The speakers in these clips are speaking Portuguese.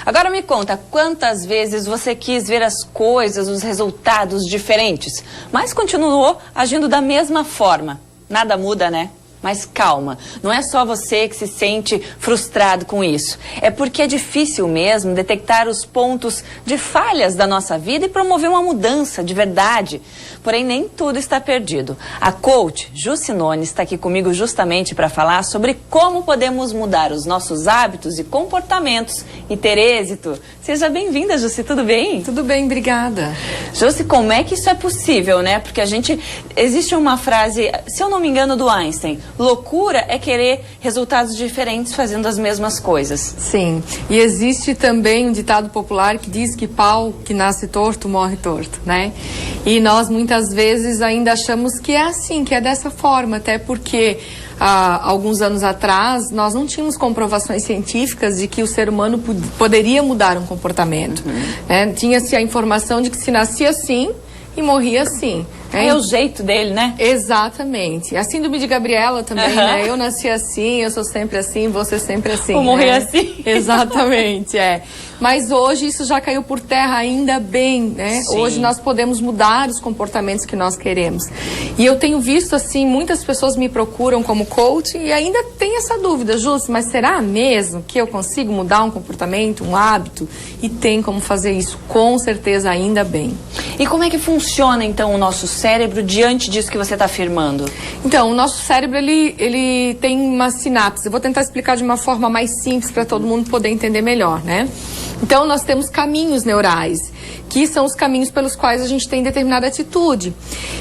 Agora me conta, quantas vezes você quis ver as coisas, os resultados diferentes, mas continuou agindo da mesma forma? Nada muda, né? Mas calma, não é só você que se sente frustrado com isso. É porque é difícil mesmo detectar os pontos de falhas da nossa vida e promover uma mudança de verdade. Porém, nem tudo está perdido. A coach Ju Sinoni está aqui comigo justamente para falar sobre como podemos mudar os nossos hábitos e comportamentos e ter êxito. Seja bem-vinda, Jussi, tudo bem? Tudo bem, obrigada. Jussi, como é que isso é possível, né? Porque existe uma frase, se eu não me engano, do Einstein: loucura é querer resultados diferentes fazendo as mesmas coisas. Sim, e existe também um ditado popular que diz que pau que nasce torto morre torto, né? E nós muitas vezes ainda achamos que é assim, que é dessa forma, até porque há alguns anos atrás nós não tínhamos comprovações científicas de que o ser humano poderia mudar um comportamento, né? Tinha-se a informação de que se nascia assim e morria assim. É o jeito dele, né? Exatamente. A síndrome de Gabriela também, né? Eu nasci assim, eu sou sempre assim, você sempre assim. Vou morrer assim. Exatamente, é. Mas hoje isso já caiu por terra, ainda bem, né? Sim. Hoje nós podemos mudar os comportamentos que nós queremos. E eu tenho visto, assim, muitas pessoas me procuram como coach e ainda tem essa dúvida, Jussi, mas será mesmo que eu consigo mudar um comportamento, um hábito? E tem como fazer isso, com certeza, ainda bem. E como é que funciona, então, o nosso cérebro diante disso que você está afirmando? Então, o nosso cérebro, ele tem uma sinapse. Eu vou tentar explicar de uma forma mais simples para todo mundo poder entender melhor, né? Então, nós temos caminhos neurais, que são os caminhos pelos quais a gente tem determinada atitude.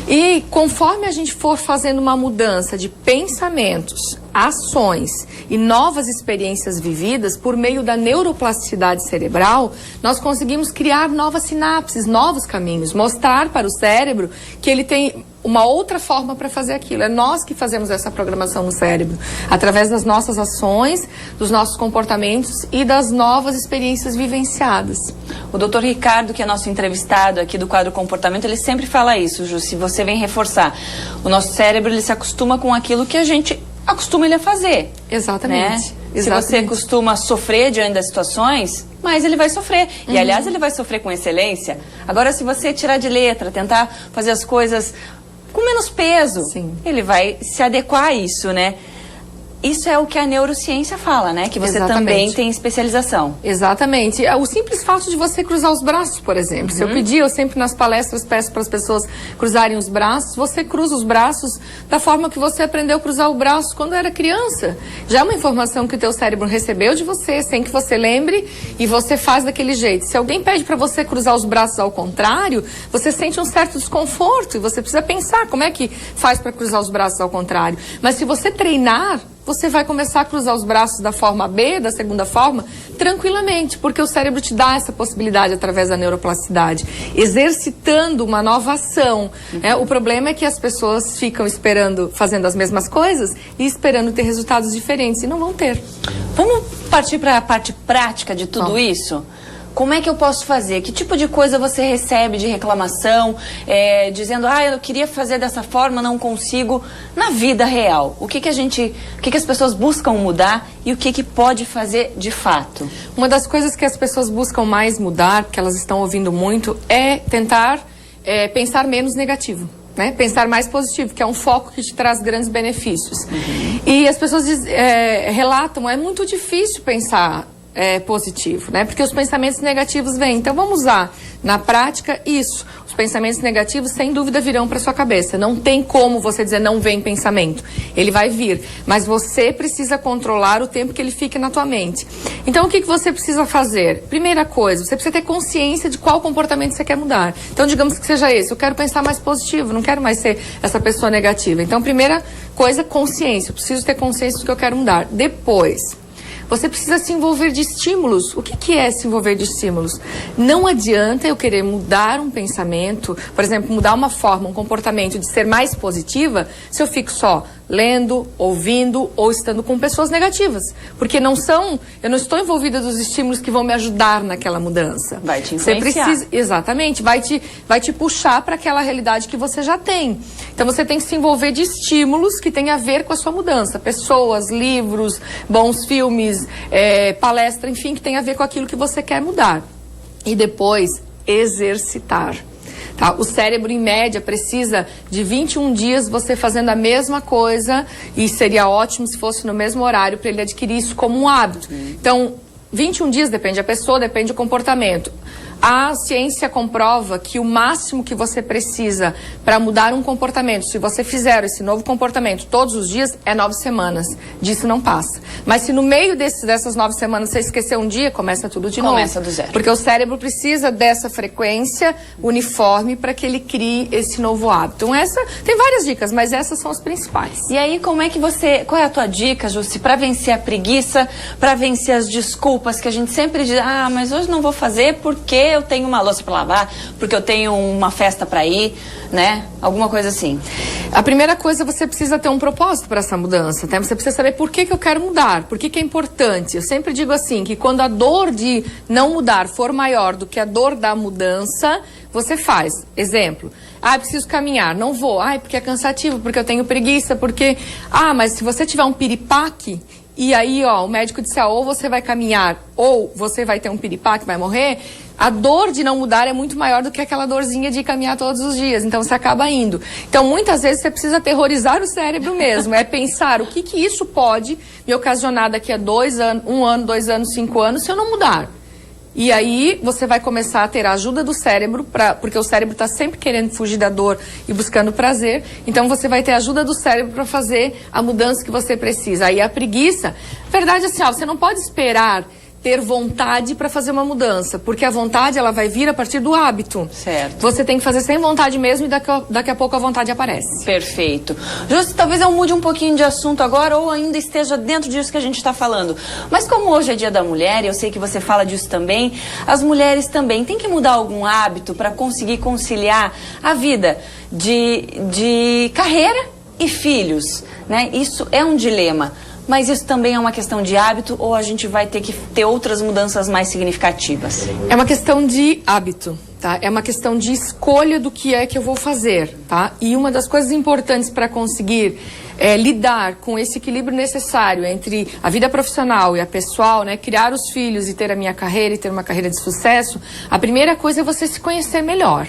E conforme a gente for fazendo uma mudança de pensamentos, ações e novas experiências vividas por meio da neuroplasticidade cerebral, nós conseguimos criar novas sinapses, novos caminhos, mostrar para o cérebro que ele tem uma outra forma para fazer aquilo. É nós que fazemos essa programação no cérebro, através das nossas ações, dos nossos comportamentos e das novas experiências vivenciadas. O Dr. Ricardo, que é nosso entrevistado aqui do quadro Comportamento, ele sempre fala isso, Ju, se você vem reforçar. O nosso cérebro, ele se acostuma com aquilo que a gente acostuma ele a fazer. Exatamente. Né? Exatamente. Se você costuma sofrer diante das situações, mas ele vai sofrer. E, aliás, ele vai sofrer com excelência. Agora, se você tirar de letra, tentar fazer as coisas com menos peso, sim, ele vai se adequar a isso, né? Isso é o que a neurociência fala, né? Que você também tem especialização. Exatamente. O simples fato de você cruzar os braços, por exemplo. Se eu pedir, eu sempre nas palestras peço para as pessoas cruzarem os braços. Você cruza os braços da forma que você aprendeu a cruzar o braço quando era criança. Já é uma informação que o teu cérebro recebeu de você, sem que você lembre, e você faz daquele jeito. Se alguém pede para você cruzar os braços ao contrário, você sente um certo desconforto e você precisa pensar como é que faz para cruzar os braços ao contrário. Mas se você treinar, você vai começar a cruzar os braços da forma B, da segunda forma, tranquilamente, porque o cérebro te dá essa possibilidade através da neuroplasticidade, exercitando uma nova ação. Né? O problema é que as pessoas ficam esperando, fazendo as mesmas coisas e esperando ter resultados diferentes, e não vão ter. Vamos partir para a parte prática de tudo isso? Como é que eu posso fazer? Que tipo de coisa você recebe de reclamação, dizendo, eu queria fazer dessa forma, não consigo, na vida real? O que as pessoas buscam mudar e o que pode fazer de fato? Uma das coisas que as pessoas buscam mais mudar, porque elas estão ouvindo muito, é tentar pensar menos negativo. Né? Pensar mais positivo, que é um foco que te traz grandes benefícios. E as pessoas relatam, é muito difícil pensar positivo, né? Porque os pensamentos negativos vêm. Então vamos usar na prática isso. Os pensamentos negativos sem dúvida virão para sua cabeça. Não tem como você dizer não vem pensamento. Ele vai vir, mas você precisa controlar o tempo que ele fica na tua mente. Então o que você precisa fazer? Primeira coisa, você precisa ter consciência de qual comportamento você quer mudar. Então digamos que seja esse, eu quero pensar mais positivo, não quero mais ser essa pessoa negativa. Então primeira coisa, consciência. Eu preciso ter consciência do que eu quero mudar. Depois, você precisa se envolver de estímulos. O que é se envolver de estímulos? Não adianta eu querer mudar um pensamento, por exemplo, mudar uma forma, um comportamento de ser mais positiva, se eu fico só lendo, ouvindo ou estando com pessoas negativas. Porque eu não estou envolvida dos estímulos que vão me ajudar naquela mudança. Vai te influenciar. Você precisa, exatamente, vai te puxar para aquela realidade que você já tem. Então você tem que se envolver de estímulos que têm a ver com a sua mudança. Pessoas, livros, bons filmes, palestra, enfim, que tem a ver com aquilo que você quer mudar. E depois, exercitar. Tá? O cérebro, em média, precisa de 21 dias você fazendo a mesma coisa, e seria ótimo se fosse no mesmo horário para ele adquirir isso como um hábito. Então, 21 dias depende da pessoa, depende do comportamento. A ciência comprova que o máximo que você precisa para mudar um comportamento, se você fizer esse novo comportamento todos os dias, é 9 semanas. Disso não passa. Mas se no meio dessas 9 semanas você esquecer um dia, começa tudo de novo. Começa do zero. Porque o cérebro precisa dessa frequência uniforme para que ele crie esse novo hábito. Então tem várias dicas, mas essas são as principais. E aí, qual é a tua dica, Jussi, para vencer a preguiça, para vencer as desculpas que a gente sempre diz, mas hoje não vou fazer porque eu tenho uma louça para lavar, porque eu tenho uma festa para ir, né? Alguma coisa assim. A primeira coisa, você precisa ter um propósito para essa mudança, tá? Você precisa saber por que eu quero mudar, por que é importante. Eu sempre digo assim, que quando a dor de não mudar for maior do que a dor da mudança, você faz. Exemplo, preciso caminhar, não vou. Porque é cansativo, porque eu tenho preguiça, porque... mas se você tiver um piripaque, e aí, o médico disse, ou você vai caminhar, ou você vai ter um piripaque, vai morrer, a dor de não mudar é muito maior do que aquela dorzinha de caminhar todos os dias. Então, você acaba indo. Então, muitas vezes, você precisa aterrorizar o cérebro mesmo. É pensar o que isso pode me ocasionar daqui a 2 anos, 1 ano, 2 anos, 5 anos, se eu não mudar. E aí, você vai começar a ter a ajuda do cérebro, porque o cérebro está sempre querendo fugir da dor e buscando prazer. Então, você vai ter a ajuda do cérebro para fazer a mudança que você precisa. Aí, a preguiça... Verdade, assim, você não pode esperar ter vontade para fazer uma mudança, porque a vontade ela vai vir a partir do hábito. Certo. Você tem que fazer sem vontade mesmo e daqui a pouco a vontade aparece. Perfeito. Justo, talvez eu mude um pouquinho de assunto agora ou ainda esteja dentro disso que a gente está falando. Mas como hoje é Dia da Mulher, e eu sei que você fala disso também, as mulheres também têm que mudar algum hábito para conseguir conciliar a vida de carreira e filhos, né? Isso é um dilema. Mas isso também é uma questão de hábito ou a gente vai ter que ter outras mudanças mais significativas? É uma questão de hábito, tá? É uma questão de escolha do que é que eu vou fazer, tá? E uma das coisas importantes para conseguir lidar com esse equilíbrio necessário entre a vida profissional e a pessoal, né? Criar os filhos e ter a minha carreira e ter uma carreira de sucesso, a primeira coisa é você se conhecer melhor.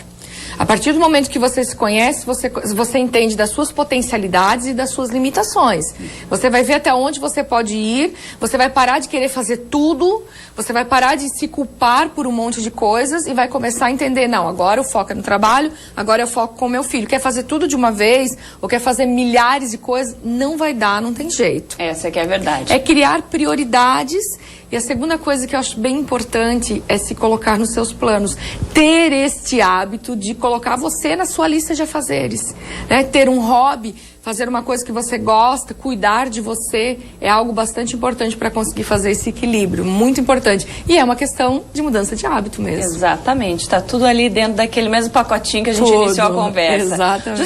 A partir do momento que você se conhece, você entende das suas potencialidades e das suas limitações. Você vai ver até onde você pode ir, você vai parar de querer fazer tudo, você vai parar de se culpar por um monte de coisas e vai começar a entender, não, agora o foco é no trabalho, agora eu foco com o meu filho. Quer fazer tudo de uma vez ou quer fazer milhares de coisas? Não vai dar, não tem jeito. Essa que é a verdade. É criar prioridades. E a segunda coisa que eu acho bem importante é se colocar nos seus planos. Ter este hábito de colocar você na sua lista de afazeres, né? Ter um hobby, fazer uma coisa que você gosta, cuidar de você, é algo bastante importante para conseguir fazer esse equilíbrio. Muito importante. E é uma questão de mudança de hábito mesmo. Exatamente. Está tudo ali dentro daquele mesmo pacotinho que a gente iniciou a conversa. Exatamente.